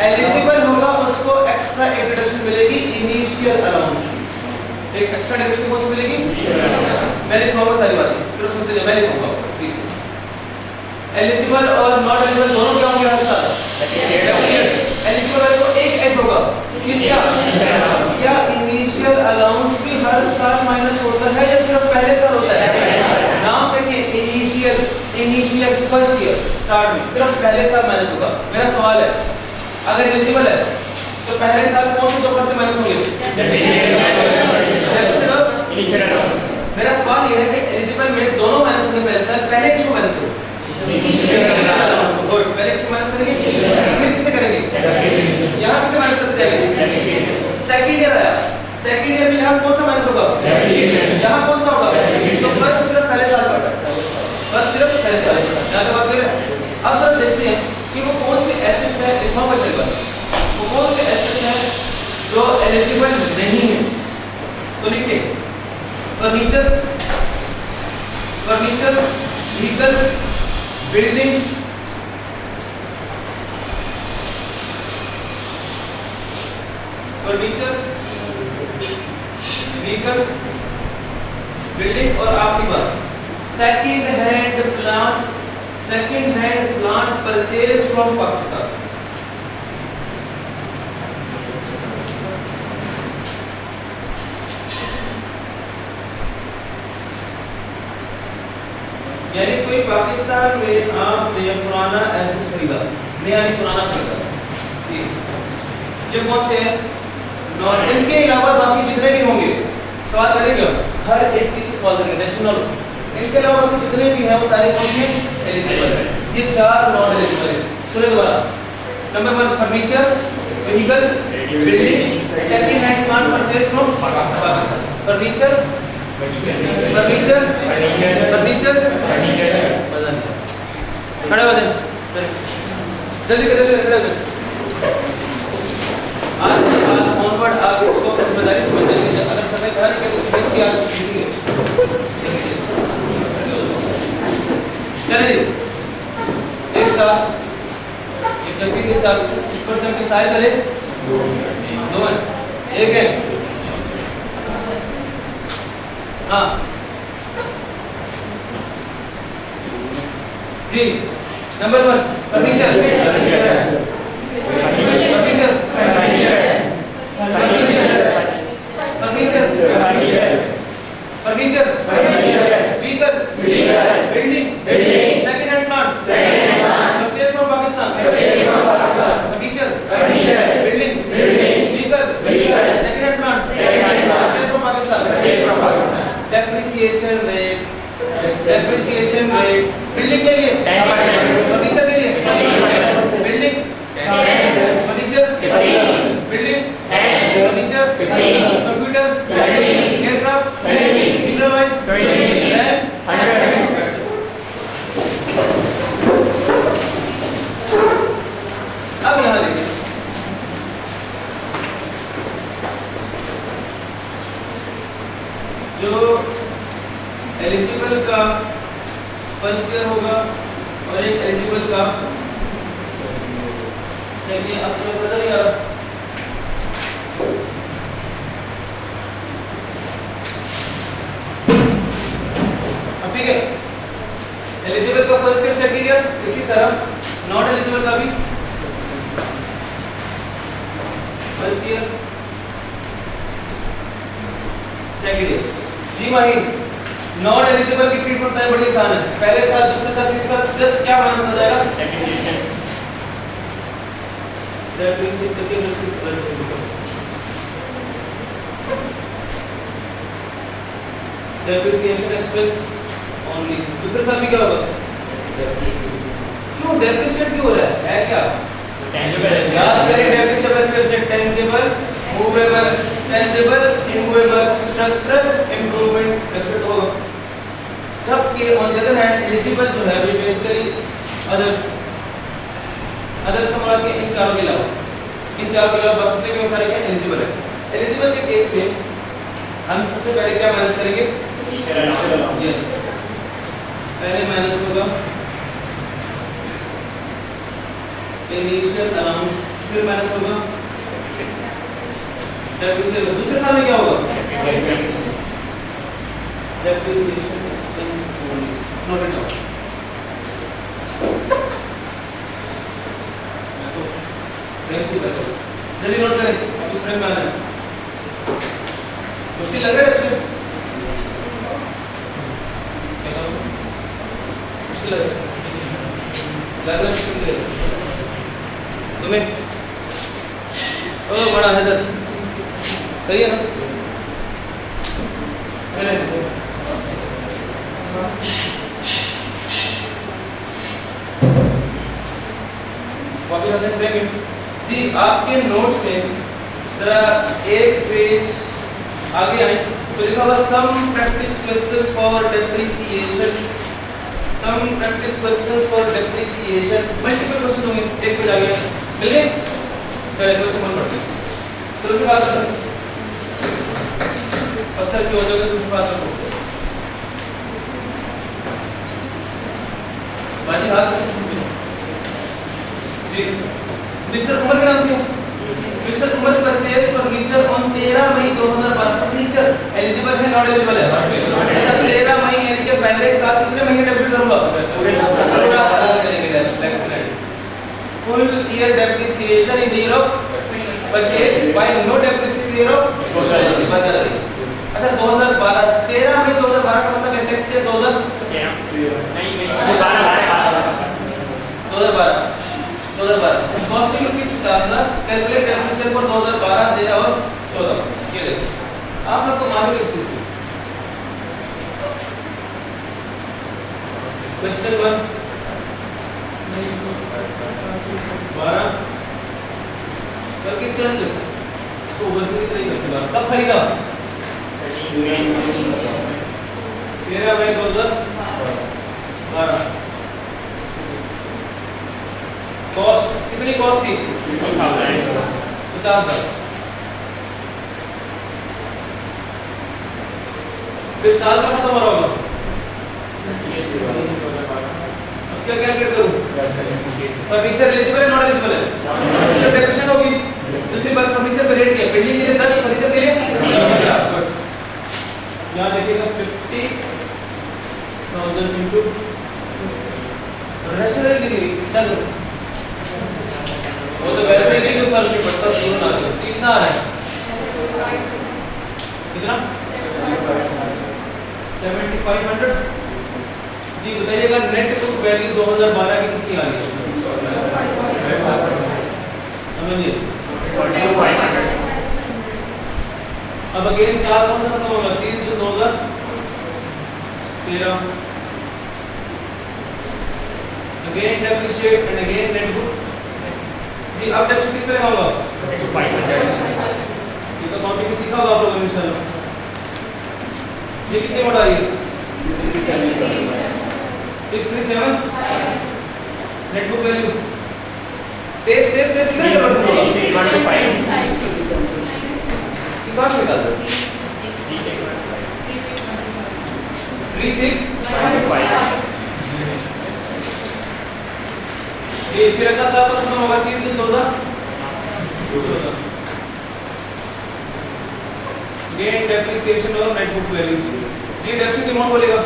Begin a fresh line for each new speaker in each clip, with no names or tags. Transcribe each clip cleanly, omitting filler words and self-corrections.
Eligible होगा उसको extra एक डिडक्शन मिलेगी इनिशियल अलाउंस की। एक एक्स्ट्रा डिडक्शन कौन सी मिलेगी? मैं लिखूंगा सारी बातें, सिर्फ सुनते जाइए, मैं लिखूंगा ठीक से। एलिजिबल और नॉट एलिजिबल दोनों क्या होंगे हर साल? एलिजिबल वाले को एक एज होगा किसका? क्या इनिशियल अलाउंस भी हर साल माइनस होता है या सिर्फ पहले साल होता है? नाम देखिए, इनिशियल फर्स्ट ईयर स्टार्ट में सिर्फ पहले साल माइनस होगा। मेरा सवाल है, अगर एलिजिबल है तो पहले साल कौन से दो खर्चे माइनस होंगे? मेरा सवाल ये है कि एलिजिबल में दोनों माइनस होंगे पहले साल, पहले किसको माइनस करो? पहले किसको माइनस करेंगे? फिर किसे करेंगे? यहाँ किसे माइनस करते जाएंगे? सेकंड ईयर आया, सेकंड ईयर में यहाँ कौन सा माइनस होगा? यहाँ कौन सा होगा? तो फर्क सिर्फ पहले साल पड़ा, फर्क सिर्फ पहले साल पड़ा। यहाँ तक बात करें। अब जरा देखते हैं कि वो कौन से एसेट्स हैं, लिखा हुआ चलेगा, वो कौन से एसेट्स हैं जो एलिजिबल नहीं है। तो लिखिए, furniture, vehicle, building, furniture, vehicle, building और आखिरी बात second hand plant purchase from Pakistan. यानी कोई पाकिस्तान में आपने पुराना एसेट खरीदा, नया नहीं पुराना खरीदा, ठीक। ये कौन से हैं? नॉन, इनके अलावा बाकी जितने भी होंगे सवाल करेंगे, हर एक चीज सवाल करेंगे नेशनल। इनके अलावा बाकी जितने भी हैं वो सारे कौन से एलिजिबल हैं? ये चार नॉन एलिजिबल हैं। सुनिए दोबारा, number 1 furniture, vehicle, building, second hand plant purchase from Pakistan. Furniture, खड़े हो जाए, जल्दी खड़े हो जाए। आज से आज ऑनवर्ड आप इसको जिम्मेदारी समझ लीजिए। अगर समय घर के कुछ बेच के आज किसी चलिए एक साथ, एक जल्दी से साथ इस पर जब के साय करे दो है, एक है हाँ जी। Number 1 furniture, vehicle, building, second hand plant purchase from Pakistan. Furniture, building, vehicle, second hand plant purchase from Pakistan. Depreciation rate, building के लिए, फर्नीचर के लिए, building, furniture, building, furniture, computer, aircraft, अब यहाँ देखिए, जो एलिजिबल का फर्स्ट ईयर होगा और एक एलिजिबल का सेकंड ईयर। अब तो पता नहीं यार, ठीक है। एलिजिबल का फर्स्ट ईयर सेकंड ईयर, इसी तरह नॉट एलिजिबल का भी फर्स्ट ईयर सेकंड ईयर। जी माहिर, नॉट एलिजिबल की ट्रीटमेंट है बड़ी आसान है। पहले साल, दूसरे साल, तीसरे साल जस्ट क्या माइनस हो जाएगा? Depreciation expense only. दूसरे साल भी क्या होगा? क्यों डेप्रिशिएट क्यों हो रहा है क्या? याद करें, depreciation expense tangible, movable, tangible, immovable, structural improvement fluctuate होगा। जबकि on the other hand eligible जो है वो बेसिकली अदर्स का मतलब कि इन चारों के अलावा बाकी के सारे क्या एलिजिबल है। एलिजिबल के केस में हम सबसे पहले क्या माइनस करेंगे? यस, पहले माइनस होगा इनिशियल अलाउंस, फिर माइनस होगा डेप्रिसिएशन। दूसरे साल में क्या होगा depreciation expense only. Note it down. जल्दी नोट करें, अब इस फ्रेम में आना है। मुश्किल लग रहा है बच्चे? मुश्किल लग रहा है? मुश्किल है तुम्हें? ओ बड़ा हैदर, सही है ना? चले वापस आते हैं फ्रेम में। जी आपके नोट्स में जरा एक पेज आगे आए तो लिखा हुआ some practice questions for depreciation. Some practice questions for depreciation multiple question होंगे। एक पेज आगे मिल गए। चलिए क्वेश्चन वन पढ़ते हैं। शुरू में बात करें पत्थर की वजह से शुरू में बात करो। बाजी हाथ जी मिस्टर उमर के नाम से mister Umar purchase furniture on 13 May 2012। Furniture eligible है नॉट एलिजिबल है? अच्छा 13 मई यानी कि पहले साल कितने महीने डेबिट करूंगा? पूरा साल करेंगे excellent. Full year depreciation in the year of purchase while no depreciation in the year of बदल रही। अच्छा 2012 13 मई 2012 का मतलब इंडेक्स से 2000 नहीं 2012 costing rupees 50,000। Calculate depreciation for 2012 13 और 14। ये देखो आप लोग को मालूम है इस चीज की। क्वेश्चन 1 12 कब किस तरह से इसको ओवरव्यू की तरह ही करते हैं। कब खरीदा? 13 मई 2012। कॉस्ट कितनी कॉस्ट थी? 50,000। फिर साल का खत्म हो रहा होगा। अब क्या कैलकुलेट करूं? फर्नीचर एलिजिबल है नॉट एलिजिबल है? डेप्रिसिएशन होगी। दूसरी बात फर्नीचर का रेट क्या है? बिल्डिंग के लिए 10, फर्नीचर के लिए 50,000। यहाँ देखिएगा 50,000 इनटू रेशनल की दी क्या करूं? वो तो वैसे भी कोई फर्क नहीं पड़ता। जीरो ना हो कितना आ रहा है? कितना? 7500। जी बताइएगा नेट बुक वैल्यू 2012 की कितनी आ रही है? समझिए 4500। अब अगेन साल कौन सा खत्म होगा? 30 June 2013। Again depreciate and again net book. जी अब डेप्रिशिएट किस पे लगाऊंगा? 500। ये तो कॉपी में सीखा होगा आप लोगों ने इंशाल्लाह। ये कितनी मोड आ रही है? 637 नेट बुक वैल्यू तेज कितने कन्वर्ट होगा? 615 ये कहां से निकाल रहे हो? 3615। ये फिर का साथ खत्म होगा 30 जून 2014। गेन डेप्रिसिएशन और नेट बुक वैल्यू। ये डेप्रिसिएशन अमाउंट बोलेगा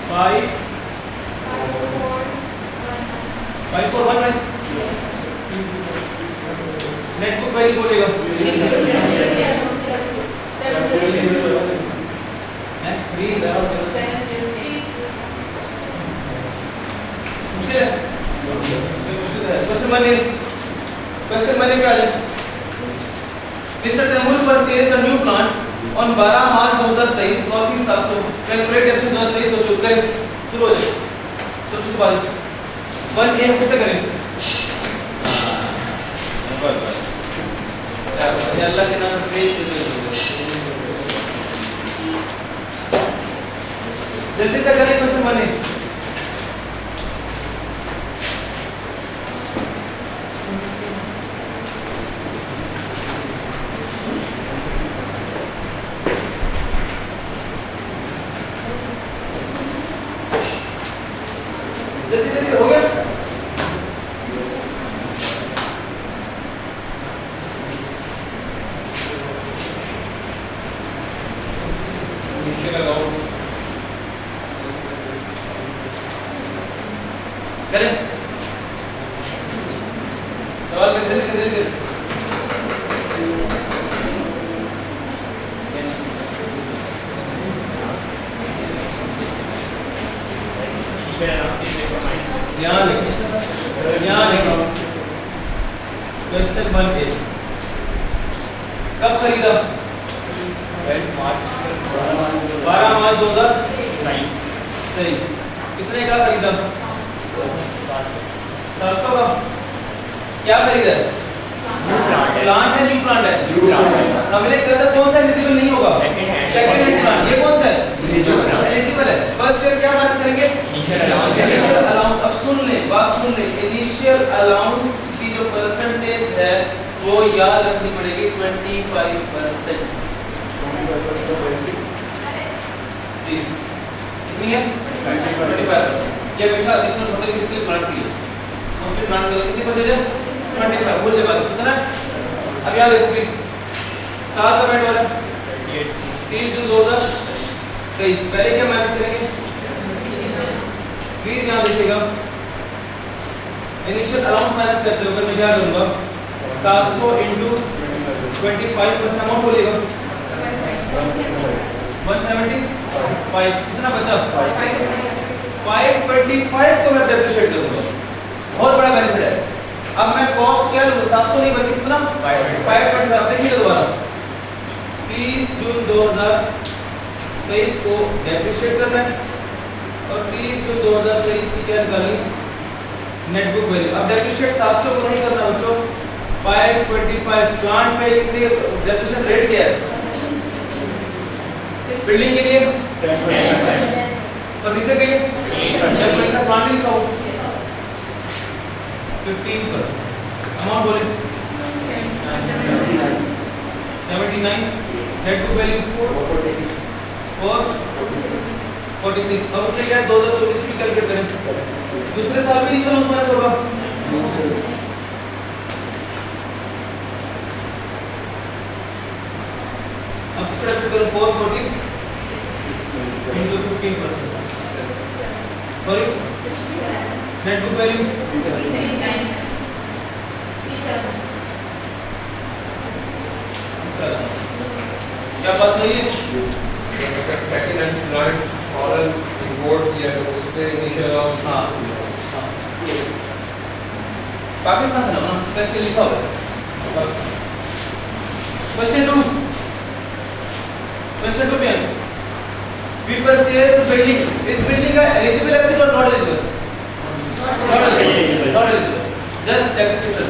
5419। नेट बुक वैल्यू बोलेगा मुश्किल है। क्वेश्चन बने क्या है? Mister Taimur purchase a new plant on 12 March 2023 costing 700। Calculate depreciation 2023 तो चूज करें। शुरू हो जाए। सबसे बाद 1 ए कैसे करें? बस अल्लाह के नाम पे जल्दी से करें क्वेश्चन बने। जल्दी हो गया? करें सवाल करते जल्दी यहाँ लिखो क्वेश्चन 1 ए कब खरीदा 12 मार्च 2023 कितने का खरीदा 700 का क्या खरीदा प्लांट है न्यू प्लांट है हमने कहा था कौन सा एलिजिबल नहीं होगा सेकंड हैंड प्लांट ये कौन सा है एलिजिबल है फर्स्ट ईयर क्या माइनस करेंगे इनिशियल अलाउंस अब सुन ले बात सुन ले इनिशियल अलाउंस की जो परसेंटेज है वो याद रखनी पड़ेगी 25% जी कितनी है 25% ये हमेशा एडिशनल होता है किसके प्लांट के लिए मोस्टली प्लांट का कितनी परसेंटेज है 25 बोल दे बात कितना अब याद रखो प्लीज 7 का मिनट वाला 30 जून 2023 पहले क्या माइनस करेंगे प्लीज यहां देखिएगा इनिशियल अलाउंस माइनस करते हुए मैं क्या करूंगा 700 into 25% अमाउंट बोलिएगा 175 कितना बचा 525 को मैं डेप्रिशिएट करूंगा बहुत बड़ा बेनिफिट है अब मैं कॉस्ट क्या लूंगा 700 नहीं बल्कि कितना 525 अब देखिए दोबारा 30 जून 2023 को डेप्रिशिएट करना है और 30 जून 2023 की क्या निकाली नेट बुक वैल्यू अब डेप्रिशिएट 700 को नहीं करना बच्चों 525 प्लांट पे कितनी डेप्रिशिएशन रेट क्या है बिल्डिंग के लिए 10% फर्नीचर के लिए 10% प्लांट लिखा हो 15% अमाउंट बोले 79 नेट बुक वैल्यू 46 अब उसने क्या 2024 की कैलकुलेट करें दूसरे साल भी इनिशियल माइनस होगा अब इसको करो 440 into 15% sorry net book value क्या बात नहीं है
second hand plant foreign import किया तो उसपे इनिशियल लॉस
हाँ पाकिस्तान से ना स्पेशली लिखा हुआ है क्वेश्चन 2 पे we purchased building इस बिल्डिंग का एलिजिबल एसेट और not eligible not eligible just depreciation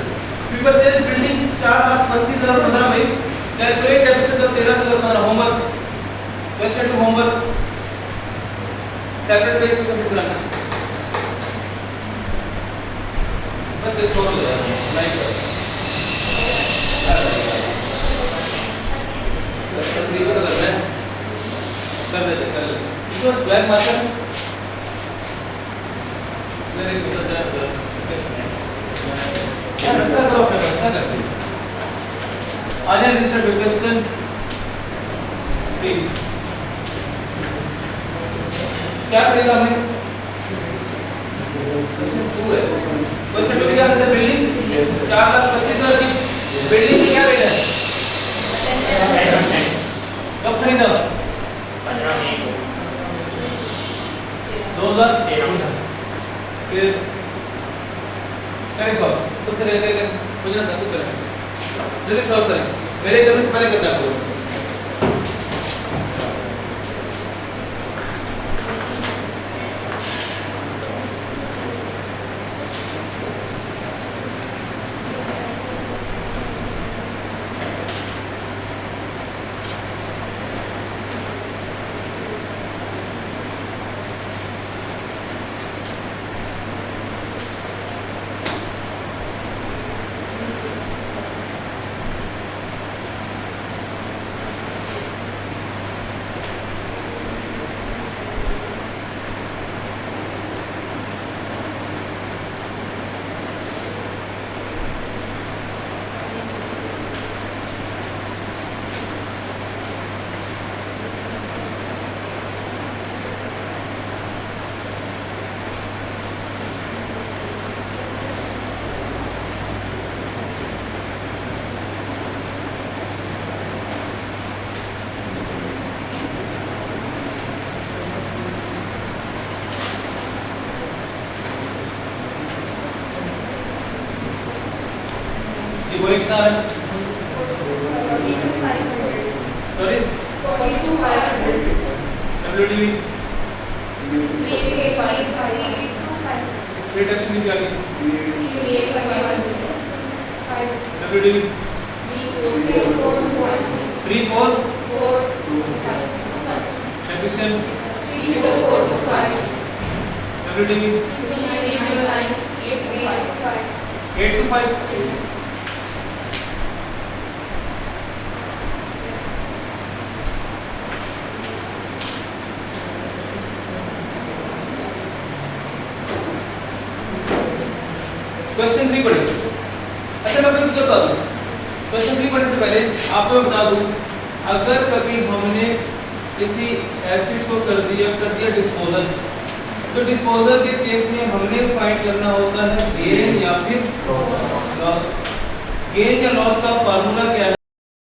we purchased building 4,25,015 में calculate depreciation of 13,015 homework question 2 homework separate page पे सबमिट करना बस ये छोड़ दो यार लाइक तकरीबन कर ले कर ले इसको ब्लैक मार्कर मेरे को तो यार रखता करो अपने पास क्या करते आने रजिस्टर्ड क्वेश्चन 3 क्या करेगा हमने क्वेश्चन 2 है क्वेश्चन 2 क्या है बिल्डिंग 4,25,000 की बिल्डिंग की क्या रेट है कब खरीदा 2013 फिर करें सॉल्व खुद से करके मुझे ना खुद करें जल्दी सॉल्व करें मेरे करने से पहले करना है आपको ये बोले कितना आ रहा है? सॉरी WDV रिडक्शन की आ गई WDV 3 4 efficient WDV 8 to 5 question 3 पढ़े। अच्छा मैं आपको इसको बता दूं, क्वेश्चन 3 पढ़ने से पहले आपको मैं बता दूं, अगर कभी हमने किसी एसिड को कर दिया डिस्पोजल, तो डिस्पोजल के केस में हमने फाइंड करना होता है गेन या फिर लॉस। गेन या लॉस का फार्मूला क्या है?